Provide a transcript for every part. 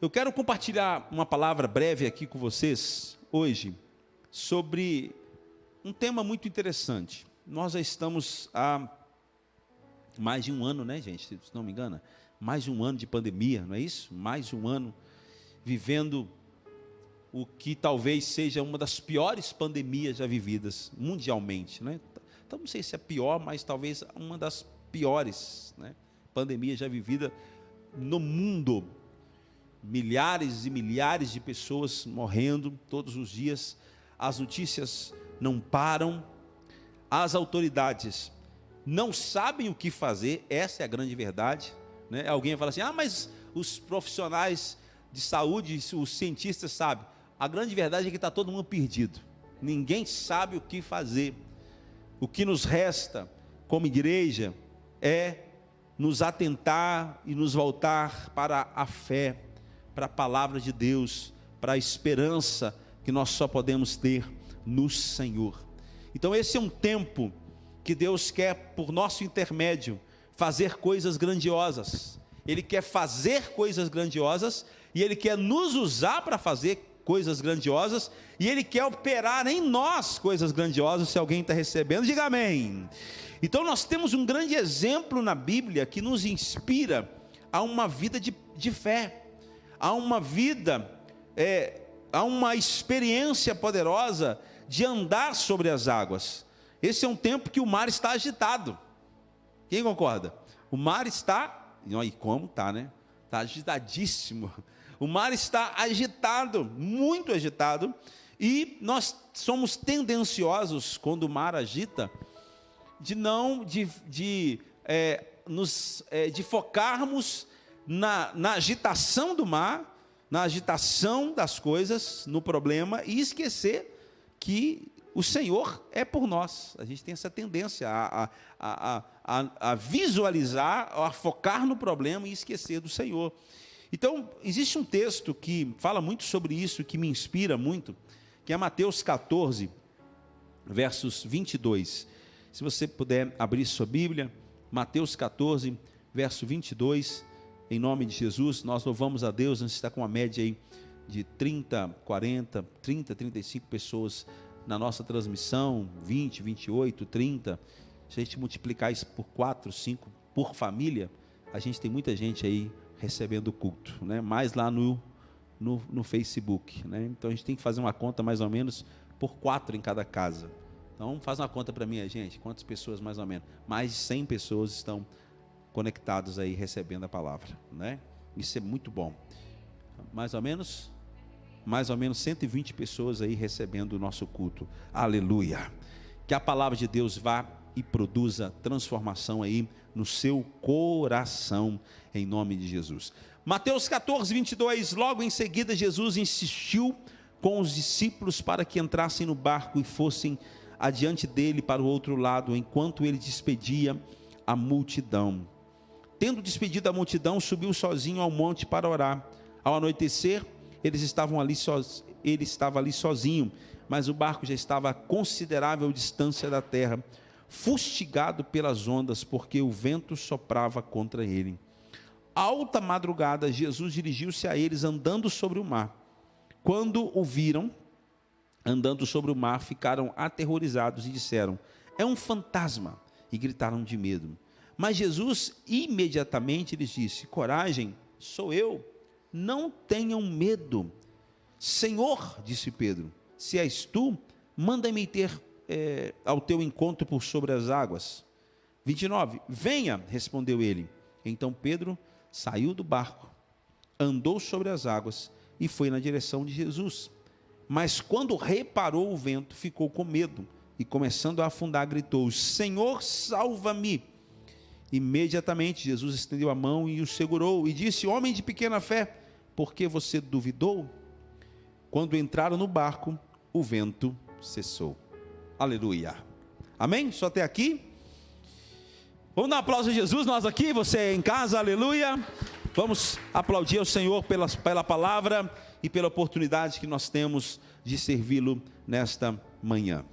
Eu quero compartilhar uma palavra breve aqui com vocês hoje sobre um tema muito interessante. Nós já estamos há mais de um ano, né, gente? Se não me engano, mais de um ano de pandemia, não é isso? Mais de um ano vivendo o que talvez seja uma das piores pandemias já vividas mundialmente, né? Então não sei se é pior, mas talvez uma das piores, né, pandemias já vivida no mundo. Milhares e milhares de pessoas morrendo todos os dias, as notícias não param, as autoridades não sabem o que fazer, essa é a grande verdade, né? Alguém fala assim, mas os profissionais de saúde, os cientistas sabem. A grande verdade é que está todo mundo perdido, ninguém sabe o que fazer. O que nos resta como igreja é nos atentar e nos voltar para a fé, para a palavra de Deus, para a esperança que nós só podemos ter no Senhor. Então esse é um tempo que Deus quer, por nosso intermédio, fazer coisas grandiosas. Ele quer fazer coisas grandiosas e Ele quer nos usar para fazer coisas grandiosas, e Ele quer operar em nós coisas grandiosas. Se alguém está recebendo, diga amém. Então nós temos um grande exemplo na Bíblia que nos inspira a uma vida de fé, a uma vida, a uma experiência poderosa de andar sobre as águas. Esse é um tempo que o mar está agitado. Quem concorda? O mar está, e como está, né? Está agitadíssimo. O mar está agitado, muito agitado, e nós somos tendenciosos, quando o mar agita, de focarmos na agitação do mar, na agitação das coisas, no problema, e esquecer que o Senhor é por nós. A gente tem essa tendência a visualizar, a focar no problema e esquecer do Senhor. Então, existe um texto que fala muito sobre isso, que me inspira muito, que é Mateus 14, versos 22. Se você puder abrir sua Bíblia, Mateus 14, verso 22, em nome de Jesus. Nós louvamos a Deus, a gente está com uma média aí de 30, 40, 30, 35 pessoas na nossa transmissão, 20, 28, 30. Se a gente multiplicar isso por 4, 5, por família, a gente tem muita gente aí recebendo o culto, né? Mais lá no Facebook, né? Então a gente tem que fazer uma conta mais ou menos por 4 em cada casa. Então faz uma conta para mim, gente, quantas pessoas mais ou menos? Mais de 100 pessoas estão conectados aí recebendo a palavra, né? Isso é muito bom. Mais ou menos 120 pessoas aí recebendo o nosso culto. Aleluia. Que a palavra de Deus vá e produza transformação aí no seu coração, em nome de Jesus. Mateus 14, 22, logo em seguida Jesus insistiu com os discípulos para que entrassem no barco e fossem adiante dele para o outro lado, enquanto ele despedia a multidão. Tendo despedido a multidão, subiu sozinho ao monte para orar. Ao anoitecer, ele estava ali sozinho, mas o barco já estava a considerável distância da terra, fustigado pelas ondas, porque o vento soprava contra ele. Alta madrugada, Jesus dirigiu-se a eles andando sobre o mar. Quando o viram andando sobre o mar, ficaram aterrorizados e disseram: é um fantasma, e gritaram de medo. Mas Jesus imediatamente lhes disse: coragem, sou eu, não tenham medo. Senhor, disse Pedro, se és tu, manda-me ir ao teu encontro por sobre as águas. 29, venha, respondeu ele. Então Pedro saiu do barco, andou sobre as águas e foi na direção de Jesus. Mas quando reparou o vento, ficou com medo e, começando a afundar, gritou: Senhor, salva-me! Imediatamente Jesus estendeu a mão e o segurou e disse: homem de pequena fé, por que você duvidou? Quando entraram no barco, o vento cessou. Aleluia. Amém? Só até aqui? Vamos dar um aplauso a Jesus, nós aqui, você em casa, aleluia. Vamos aplaudir ao Senhor pela palavra e pela oportunidade que nós temos de servi-lo nesta manhã.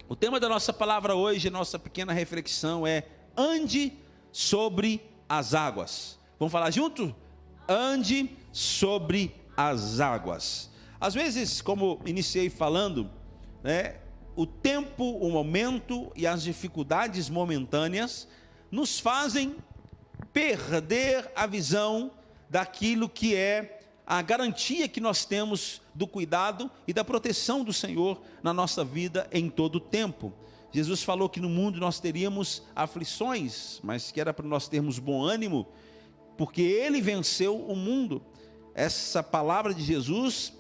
O tema da nossa palavra hoje, nossa pequena reflexão é: ande sobre as águas. Vamos falar junto? ande sobre as águas. Às vezes, como iniciei falando, o tempo, o momento e as dificuldades momentâneas nos fazem perder a visão daquilo que é a garantia que nós temos do cuidado e da proteção do Senhor na nossa vida em todo o tempo. Jesus falou que no mundo nós teríamos aflições, mas que era para nós termos bom ânimo, porque Ele venceu o mundo. Essa palavra de Jesus,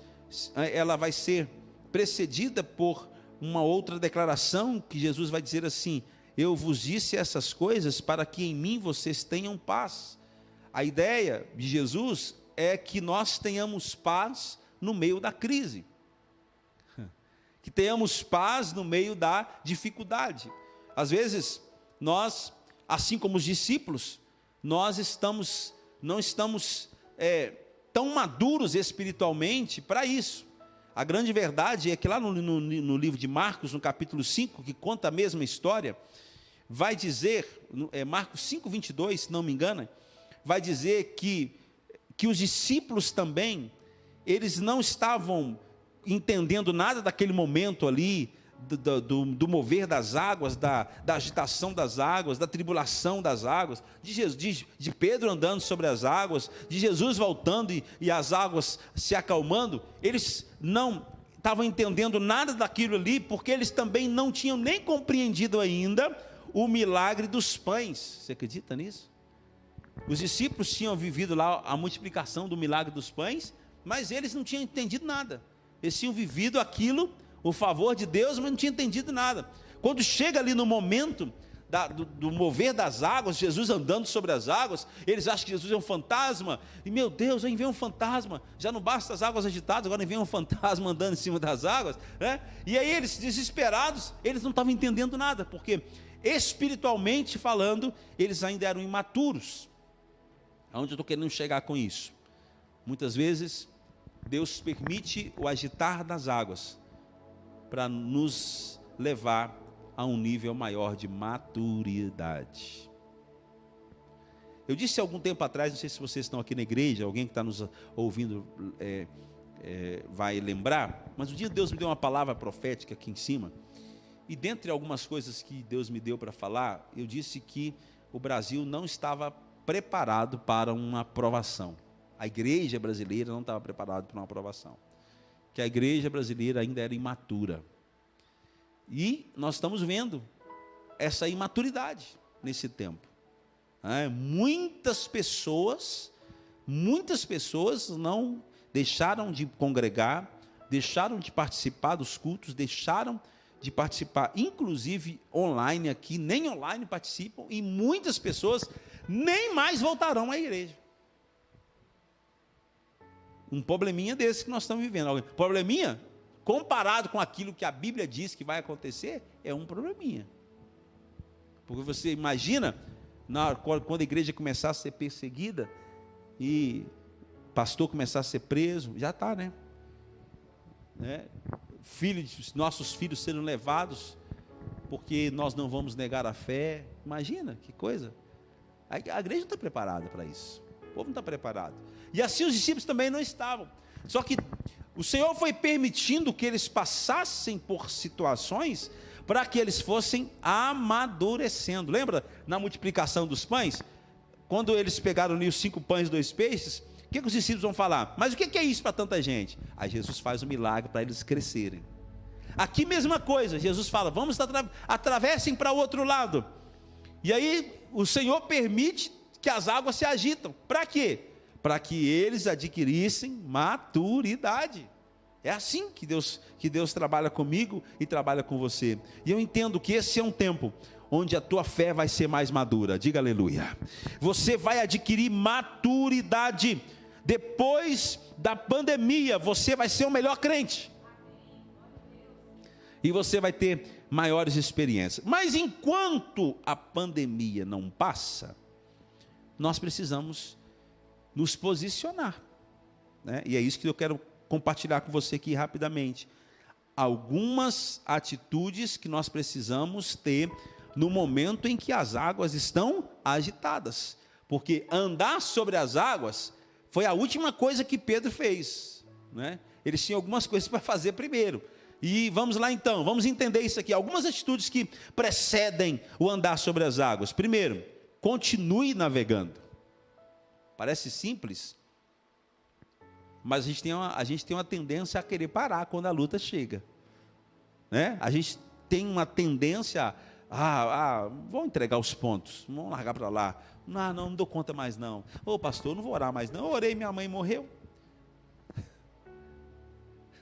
ela vai ser precedida por uma outra declaração, que Jesus vai dizer assim: eu vos disse essas coisas para que em mim vocês tenham paz. A ideia de Jesus é que nós tenhamos paz no meio da crise, que tenhamos paz no meio da dificuldade. Às vezes, nós, assim como os discípulos, nós não estamos tão maduros espiritualmente para isso. A grande verdade é que lá no livro de Marcos, no capítulo 5, que conta a mesma história, vai dizer, Marcos 5, 22, se não me engano, vai dizer que os discípulos também, eles não estavam entendendo nada daquele momento ali, do mover das águas, da agitação das águas, da tribulação das águas, de Pedro andando sobre as águas, de Jesus voltando e as águas se acalmando. Eles não estavam entendendo nada daquilo ali, porque eles também não tinham nem compreendido ainda o milagre dos pães. Você acredita nisso? Os discípulos tinham vivido lá a multiplicação do milagre dos pães, mas eles não tinham entendido nada. Eles tinham vivido aquilo, o favor de Deus, mas não tinham entendido nada. Quando chega ali no momento do mover das águas, Jesus andando sobre as águas, eles acham que Jesus é um fantasma, e meu Deus, aí vem um fantasma, já não basta as águas agitadas, agora vem um fantasma andando em cima das águas, e aí eles desesperados, eles não estavam entendendo nada, porque espiritualmente falando, eles ainda eram imaturos. Aonde eu estou querendo chegar com isso? Muitas vezes, Deus permite o agitar das águas, para nos levar a um nível maior de maturidade. Eu disse há algum tempo atrás, não sei se vocês estão aqui na igreja, alguém que está nos ouvindo vai lembrar, mas um dia Deus me deu uma palavra profética aqui em cima, e dentre algumas coisas que Deus me deu para falar, eu disse que o Brasil não estava preparado para uma aprovação. A igreja brasileira não estava preparada para uma aprovação. Que a igreja brasileira ainda era imatura. E nós estamos vendo essa imaturidade nesse tempo. Muitas pessoas não deixaram de congregar, deixaram de participar dos cultos, deixaram de participar, inclusive online aqui, nem online participam, e muitas pessoas nem mais voltarão à igreja. Um probleminha desse que nós estamos vivendo. Probleminha, comparado com aquilo que a Bíblia diz que vai acontecer, é um probleminha. Porque você imagina, quando a igreja começar a ser perseguida, e pastor começar a ser preso, já está, né? Nossos filhos serão levados, porque nós não vamos negar a fé. Imagina, que coisa. A igreja não está preparada para isso. O povo não está preparado. E assim os discípulos também não estavam. Só que o Senhor foi permitindo que eles passassem por situações para que eles fossem amadurecendo. Lembra na multiplicação dos pães? Quando eles pegaram ali os 5 pães e 2 peixes, o que os discípulos vão falar? Mas o que é isso para tanta gente? Aí Jesus faz um milagre para eles crescerem. Aqui mesma coisa, Jesus fala, vamos atravessem para o outro lado. E aí o Senhor permite que as águas se agitam. Para quê? Para que eles adquirissem maturidade. É assim que Deus trabalha comigo e trabalha com você. E eu entendo que esse é um tempo onde a tua fé vai ser mais madura. Diga aleluia. Você vai adquirir maturidade. Depois da pandemia, você vai ser o melhor crente. E você vai ter maiores experiências. Mas enquanto a pandemia não passa, nós precisamos nos posicionar, né? E é isso que eu quero compartilhar com você aqui rapidamente. Algumas atitudes que nós precisamos ter no momento em que as águas estão agitadas. Porque andar sobre as águas Foi a última coisa que Pedro fez, né? Eles tinham algumas coisas para fazer primeiro. E vamos lá então, vamos entender isso aqui. Algumas atitudes que precedem o andar sobre as águas. Primeiro, continue navegando. Parece simples, mas a gente tem uma tendência a querer parar quando a luta chega, né? A gente tem uma tendência vou entregar os pontos, vamos largar para lá. Não dou conta mais não. Ô pastor, não vou orar mais não. Eu orei, minha mãe morreu.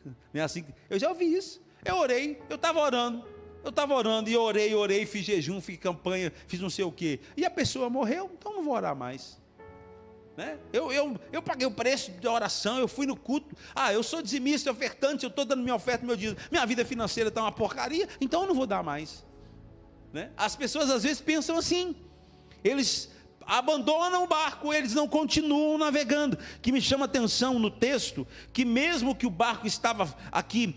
Não é assim? Eu já ouvi isso. Eu orei, eu estava orando, e orei, fiz jejum, fiz campanha, fiz não sei o quê. E a pessoa morreu, então não vou orar mais. Né? Eu paguei o preço da oração, eu fui no culto. Eu sou dizimista, ofertante, eu estou dando minha oferta, meu dízimo. Minha vida financeira está uma porcaria, então eu não vou dar mais. Né? As pessoas às vezes pensam assim, eles abandonam o barco, eles não continuam navegando. Que me chama a atenção no texto, que mesmo que o barco estava aqui,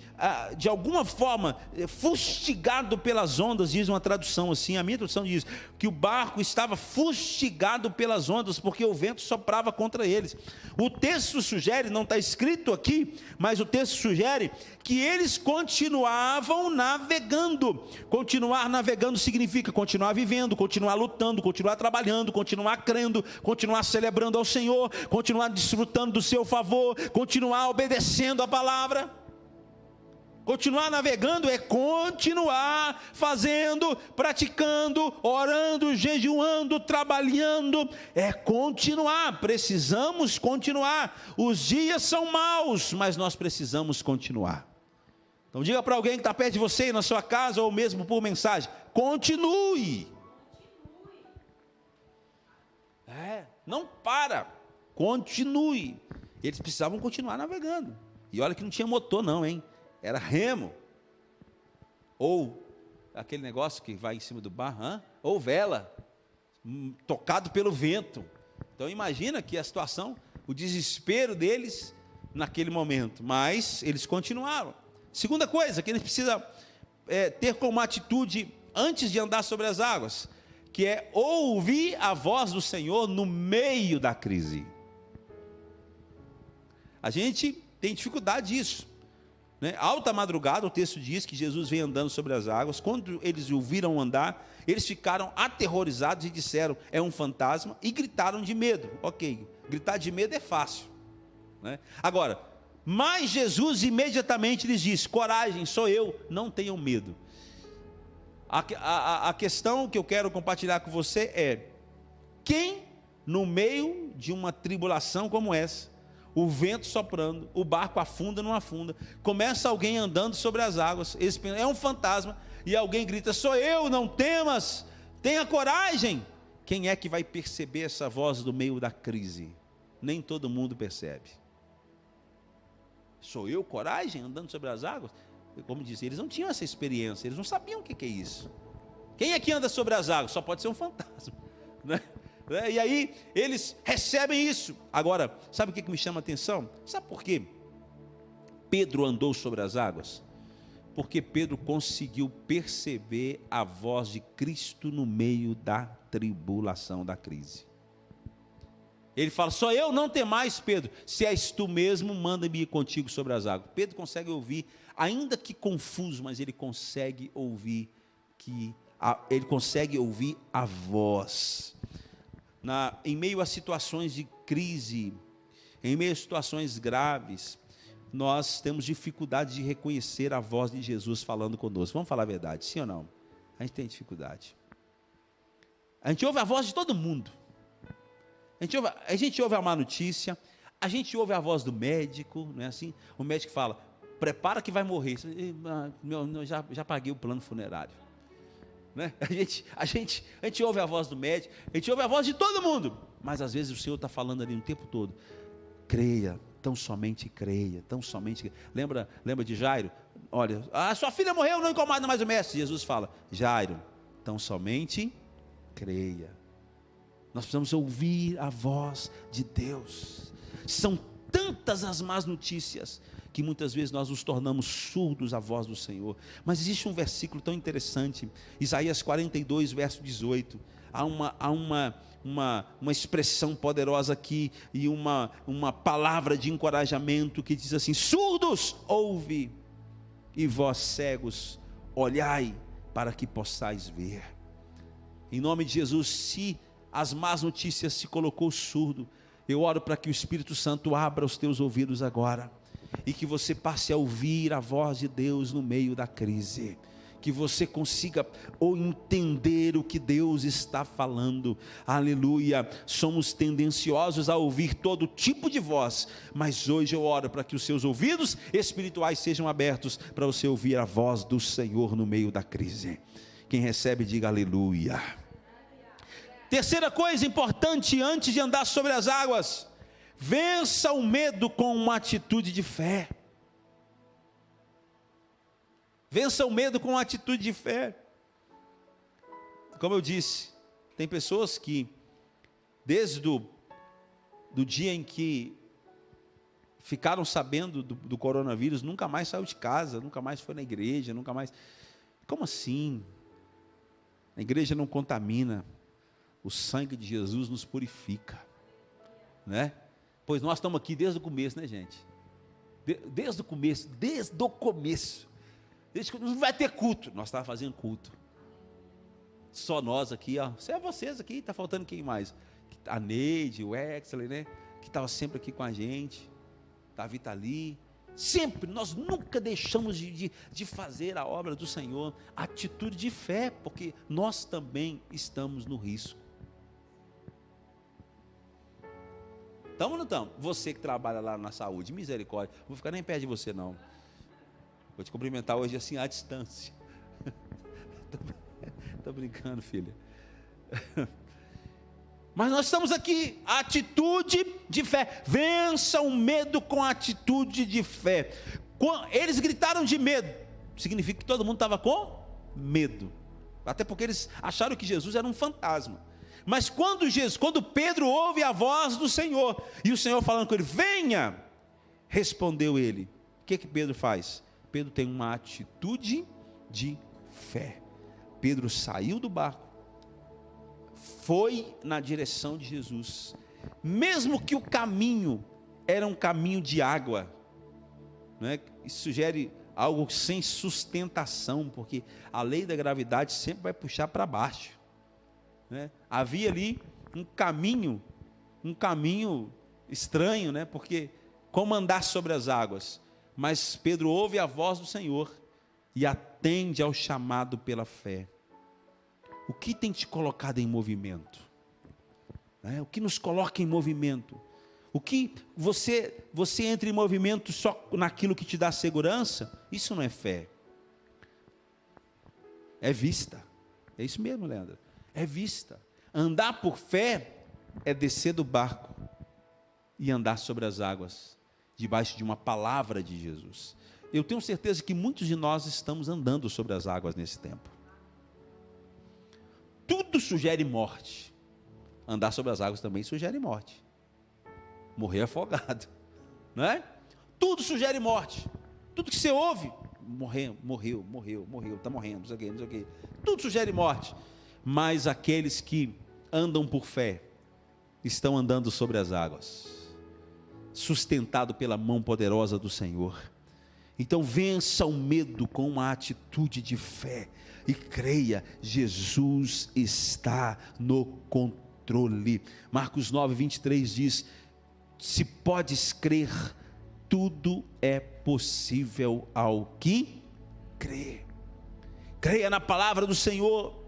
de alguma forma, fustigado pelas ondas, diz uma tradução assim, a minha tradução diz, que o barco estava fustigado pelas ondas, porque o vento soprava contra eles. O texto sugere, não está escrito aqui, mas o texto sugere, que eles continuavam navegando. Continuar navegando significa continuar vivendo, continuar lutando, continuar trabalhando, continuar crendo, continuar celebrando ao Senhor, continuar desfrutando do seu favor, continuar obedecendo a palavra. Continuar navegando é continuar fazendo, praticando, orando, jejuando, trabalhando, é continuar. Precisamos continuar. Os dias são maus, mas nós precisamos continuar. Então diga para alguém que está perto de você, na sua casa, ou mesmo por mensagem: continue. Não para, continue. Eles precisavam continuar navegando. E olha que não tinha motor não, hein? Era remo. Ou aquele negócio que vai em cima do barco, ou vela, tocado pelo vento. Então imagina que a situação, o desespero deles naquele momento. Mas eles continuaram. Segunda coisa que eles precisam ter como atitude antes de andar sobre as águas, que é ouvir a voz do Senhor no meio da crise. A gente tem dificuldade disso, né? Alta madrugada, o texto diz que Jesus vem andando sobre as águas. Quando eles o viram andar, eles ficaram aterrorizados e disseram: é um fantasma, e gritaram de medo. Ok, gritar de medo é fácil, né? Agora, mas Jesus imediatamente lhes disse: coragem, sou eu, não tenham medo. A questão que eu quero compartilhar com você é: quem no meio de uma tribulação como essa, o vento soprando, o barco afunda, não afunda, começa alguém andando sobre as águas, é um fantasma, e alguém grita: sou eu, não temas, tenha coragem. Quem é que vai perceber essa voz do meio da crise? Nem todo mundo percebe. Sou eu, coragem, andando sobre as águas? Como disse, eles não tinham essa experiência, eles não sabiam o que é isso. Quem é que anda sobre as águas? Só pode ser um fantasma, né? E aí eles recebem isso. Agora, sabe o que me chama a atenção? Sabe por quê Pedro andou sobre as águas? Porque Pedro conseguiu perceber a voz de Cristo no meio da tribulação, da crise. Ele fala: só eu, não temais, Pedro, se és tu mesmo, manda-me ir contigo sobre as águas. Pedro consegue ouvir, ainda que confuso, mas ele consegue ouvir a voz. Em meio a situações de crise, em meio a situações graves, nós temos dificuldade de reconhecer a voz de Jesus falando conosco. Vamos falar a verdade, sim ou não? A gente tem dificuldade. A gente ouve a voz de todo mundo. A gente ouve a má notícia, a gente ouve a voz do médico, não é assim? O médico fala: prepara que vai morrer. Já paguei o plano funerário, né? A gente ouve a voz do médico, a gente ouve a voz de todo mundo, mas às vezes o Senhor está falando ali o tempo todo: creia, tão somente creia, tão somente. Lembra de Jairo? Olha, sua filha morreu, não incomoda mais o mestre. Jesus fala: Jairo, tão somente creia. Nós precisamos ouvir a voz de Deus. São tantas as más notícias que muitas vezes nós nos tornamos surdos à voz do Senhor. Mas existe um versículo tão interessante, Isaías 42, verso 18. há uma expressão poderosa aqui, e uma palavra de encorajamento que diz assim: surdos, ouve, e vós cegos, olhai para que possais ver. Em nome de Jesus, se as más notícias se colocou surdo, eu oro para que o Espírito Santo abra os teus ouvidos agora, e que você passe a ouvir a voz de Deus no meio da crise, que você consiga entender o que Deus está falando. Aleluia. Somos tendenciosos a ouvir todo tipo de voz, mas hoje eu oro para que os seus ouvidos espirituais sejam abertos para você ouvir a voz do Senhor no meio da crise. Quem recebe, diga aleluia. Terceira coisa importante antes de andar sobre as águas: vença o medo com uma atitude de fé. Vença o medo com uma atitude de fé. Como eu disse, tem pessoas que, desde do dia em que ficaram sabendo do coronavírus, nunca mais saiu de casa, nunca mais foi na igreja, nunca mais... Como assim? A igreja não contamina, o sangue de Jesus nos purifica, né? Pois nós estamos aqui desde o começo, né, gente? Desde o começo. Não vai ter culto, nós estávamos fazendo culto, só nós aqui, ó. Só é vocês aqui, está faltando quem mais? A Neide, o Exley, né? Que estava sempre aqui com a gente, Davi está ali, sempre, nós nunca deixamos de fazer a obra do Senhor, atitude de fé, porque nós também estamos no risco. Estamos ou não estamos? Você que trabalha lá na saúde, misericórdia, não vou ficar nem perto de você não. Vou te cumprimentar hoje assim à distância. Estou brincando, filha. Mas nós estamos aqui, atitude de fé. Vença o medo com atitude de fé. Eles gritaram de medo, significa que todo mundo estava com medo, até porque eles acharam que Jesus era um fantasma. Mas quando Pedro ouve a voz do Senhor, e o Senhor falando com ele: venha, respondeu ele. O que Pedro faz? Pedro tem uma atitude de fé. Pedro saiu do barco, foi na direção de Jesus, mesmo que o caminho era um caminho de água, né? Isso sugere algo sem sustentação, porque a lei da gravidade sempre vai puxar para baixo, né? Havia ali um caminho estranho, né? Porque como andar sobre as águas? Mas Pedro ouve a voz do Senhor e atende ao chamado pela fé. O que tem te colocado em movimento? O que nos coloca em movimento? O que você entra em movimento só naquilo que te dá segurança? Isso não é fé. É vista. É isso mesmo, Leandro. É vista. Andar por fé é descer do barco e andar sobre as águas, debaixo de uma palavra de Jesus. Eu tenho certeza que muitos de nós estamos andando sobre as águas nesse tempo. Tudo sugere morte. Andar sobre as águas também sugere morte. Morrer afogado, não é? Tudo sugere morte. Tudo que você ouve, morreu, está morrendo, não sei o quê. Tudo sugere morte. Mas aqueles que andam por fé estão andando sobre as águas, sustentado pela mão poderosa do Senhor. Então vença o medo com uma atitude de fé e creia, Jesus está no controle. Marcos 9:23 diz: se podes crer, tudo é possível ao que crê. Creia na palavra do Senhor.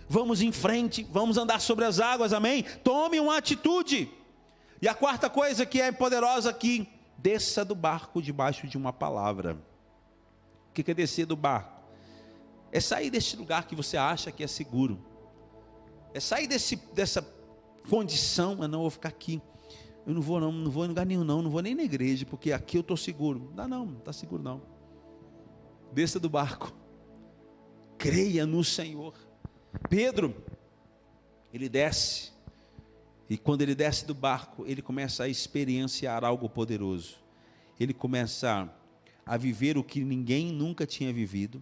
Vamos em frente, vamos andar sobre as águas, amém? Tome uma atitude. E a quarta coisa que é poderosa aqui: desça do barco debaixo de uma palavra. O que é descer do barco? É sair desse lugar que você acha que é seguro. É sair dessa condição: eu não vou ficar aqui. Eu não vou em lugar nenhum não vou nem na igreja, porque aqui eu estou seguro. Não está seguro não. Desça do barco. Creia no Senhor. Pedro, ele desce, e quando ele desce do barco, ele começa a experienciar algo poderoso. Ele começa a viver o que ninguém nunca tinha vivido.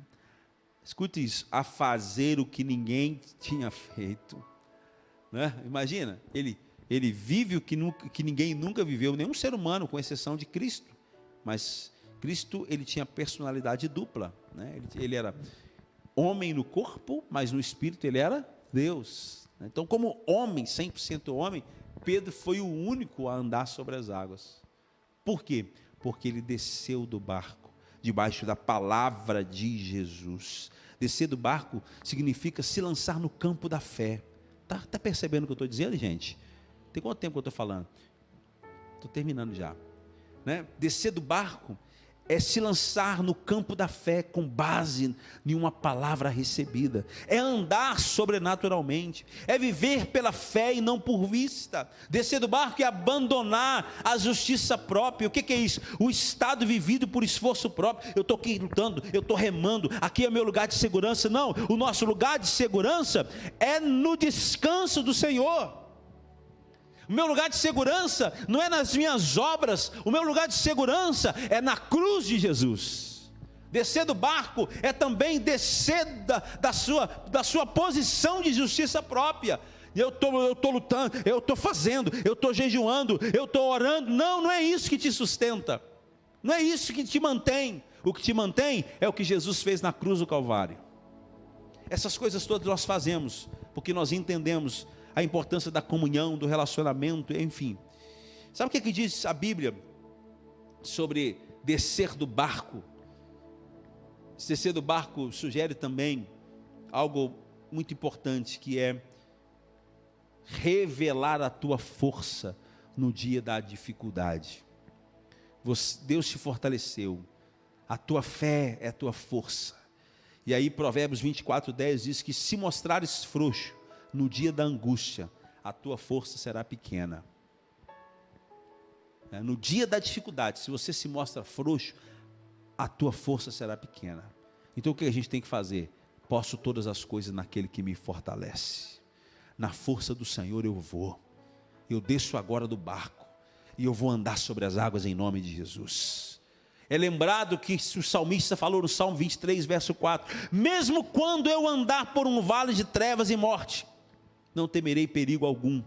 Escute isso: a fazer o que ninguém tinha feito. né? Imagina, ele vive o que ninguém nunca viveu, nenhum ser humano, com exceção de Cristo. Mas Cristo, ele tinha personalidade dupla, né? Ele era homem no corpo, mas no espírito ele era Deus. Então, como homem, 100% homem, Pedro foi o único a andar sobre as águas. Por quê? Porque ele desceu do barco, debaixo da palavra de Jesus. Descer do barco significa se lançar no campo da fé. Tá percebendo o que eu estou dizendo, gente? Tem quanto tempo que eu estou falando? Estou terminando já, né? Descer do barco é se lançar no campo da fé com base em uma palavra recebida, é andar sobrenaturalmente, é viver pela fé e não por vista. Descer do barco é abandonar a justiça própria. O que é isso? O estado vivido por esforço próprio. Eu estou aqui lutando, eu estou remando, aqui é o meu lugar de segurança. Não, o nosso lugar de segurança é no descanso do Senhor. O meu lugar de segurança não é nas minhas obras, o meu lugar de segurança é na cruz de Jesus. Descer do barco é também descer da sua posição de justiça própria. Eu estou lutando, eu estou fazendo, eu estou jejuando, eu estou orando. Não é isso que te sustenta, não é isso que te mantém. O que te mantém é o que Jesus fez na cruz do Calvário. Essas coisas todas nós fazemos porque nós entendemos a importância da comunhão, do relacionamento, enfim. Sabe o que diz a Bíblia sobre descer do barco? Descer do barco sugere também algo muito importante, que é revelar a tua força no dia da dificuldade. Deus te fortaleceu, a tua fé é a tua força. E aí Provérbios 24:10 diz que se mostrares frouxo no dia da angústia, a tua força será pequena. No dia da dificuldade, se você se mostra frouxo, a tua força será pequena. Então o que a gente tem que fazer? Posso todas as coisas naquele que me fortalece. Na força do Senhor eu desço agora do barco, e eu vou andar sobre as águas em nome de Jesus. É lembrado que o salmista falou no Salmo 23, verso 4, mesmo quando eu andar por um vale de trevas e morte, não temerei perigo algum,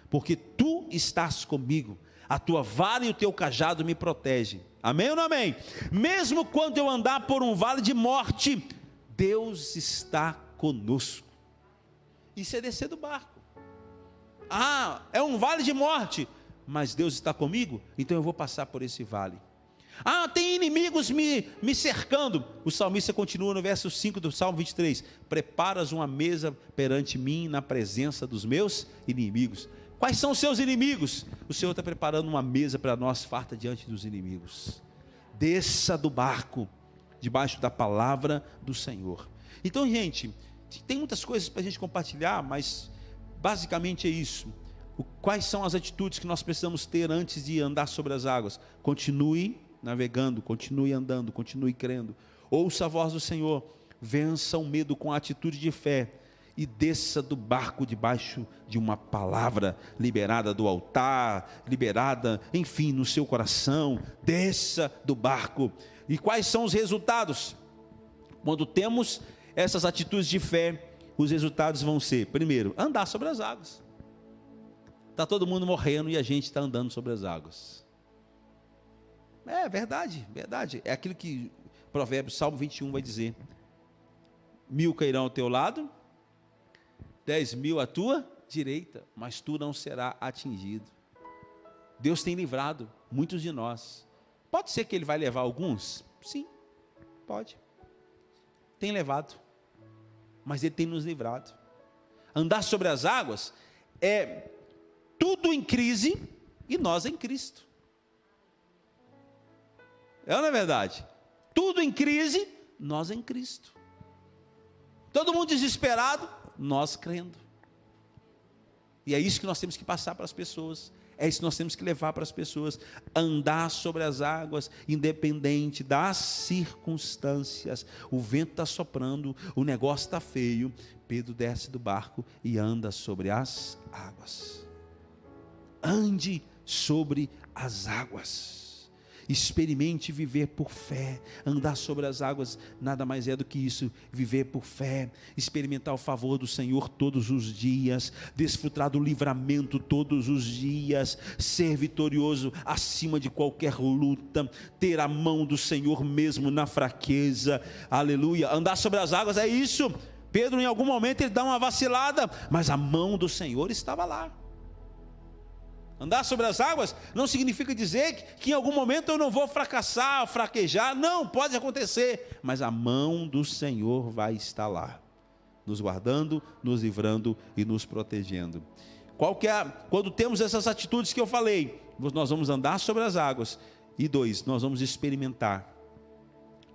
porque tu estás comigo, a tua vara e o teu cajado me protegem. Amém ou não amém? Mesmo quando eu andar por um vale de morte, Deus está conosco. Isso é descer do barco. É um vale de morte, mas Deus está comigo, então eu vou passar por esse vale. Tem inimigos me cercando. O salmista continua no verso 5 do Salmo 23. Preparas uma mesa perante mim na presença dos meus inimigos. Quais são os seus inimigos? O Senhor está preparando uma mesa para nós, farta diante dos inimigos. Desça do barco, debaixo da palavra do Senhor. Então, gente, tem muitas coisas para a gente compartilhar, mas basicamente é isso. Quais são as atitudes que nós precisamos ter antes de andar sobre as águas? Continue navegando, continue andando, continue crendo. Ouça a voz do Senhor, vença o medo com a atitude de fé e desça do barco debaixo de uma palavra liberada do altar, liberada, enfim, no seu coração. Desça do barco. E quais são os resultados? Quando temos essas atitudes de fé, os resultados vão ser, primeiro, andar sobre as águas. Está todo mundo morrendo e a gente está andando sobre as águas. É verdade, verdade. É aquilo que Provérbios, Salmo 21 vai dizer. 1000 cairão ao teu lado, 10.000 à tua direita, mas tu não serás atingido. Deus tem livrado muitos de nós. Pode ser que Ele vai levar alguns? Sim, pode. Tem levado, mas Ele tem nos livrado. Andar sobre as águas é tudo em crise e nós em Cristo. Não é verdade? Tudo em crise, nós em Cristo. Todo mundo desesperado, nós crendo. E é isso que nós temos que passar para as pessoas. É isso que nós temos que levar para as pessoas. Andar sobre as águas, independente das circunstâncias. O vento está soprando, o negócio está feio. Pedro desce do barco e anda sobre as águas. Ande sobre as águas. experimente viver por fé. Andar sobre as águas nada mais é do que isso, viver por fé, experimentar o favor do Senhor todos os dias, desfrutar do livramento todos os dias, ser vitorioso acima de qualquer luta, ter a mão do Senhor mesmo na fraqueza, aleluia. Andar sobre as águas é isso. Pedro, em algum momento, ele dá uma vacilada, mas a mão do Senhor estava lá. Andar sobre as águas não significa dizer que em algum momento eu não vou fracassar, fraquejar. Não, pode acontecer, mas a mão do Senhor vai estar lá, nos guardando, nos livrando e nos protegendo. Quando temos essas atitudes que eu falei, nós vamos andar sobre as águas. E 2, nós vamos experimentar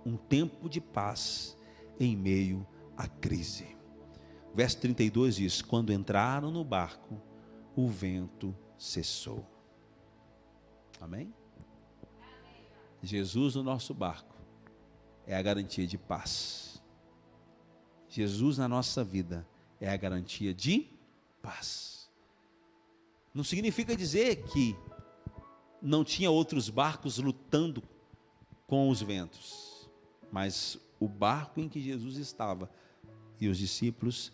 um tempo de paz em meio à crise. Verso 32 diz: quando entraram no barco, o vento cessou. Amém? Jesus no nosso barco é a garantia de paz. Jesus na nossa vida é a garantia de paz. Não significa dizer que não tinha outros barcos lutando com os ventos, mas o barco em que Jesus estava e os discípulos,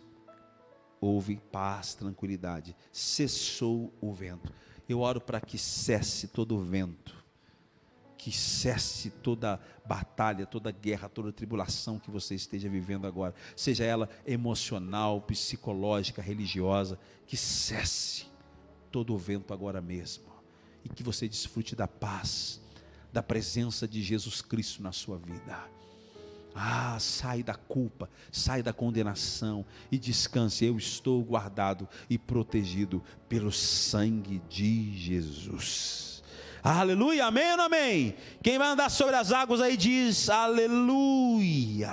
houve paz, tranquilidade, cessou o vento. Eu oro para que cesse todo o vento, que cesse toda batalha, toda guerra, toda tribulação que você esteja vivendo agora, seja ela emocional, psicológica, religiosa, que cesse todo o vento agora mesmo, e que você desfrute da paz, da presença de Jesus Cristo na sua vida. Sai da culpa, sai da condenação e descanse. Eu estou guardado e protegido pelo sangue de Jesus. Aleluia, amém ou não amém? Quem vai andar sobre as águas aí diz aleluia.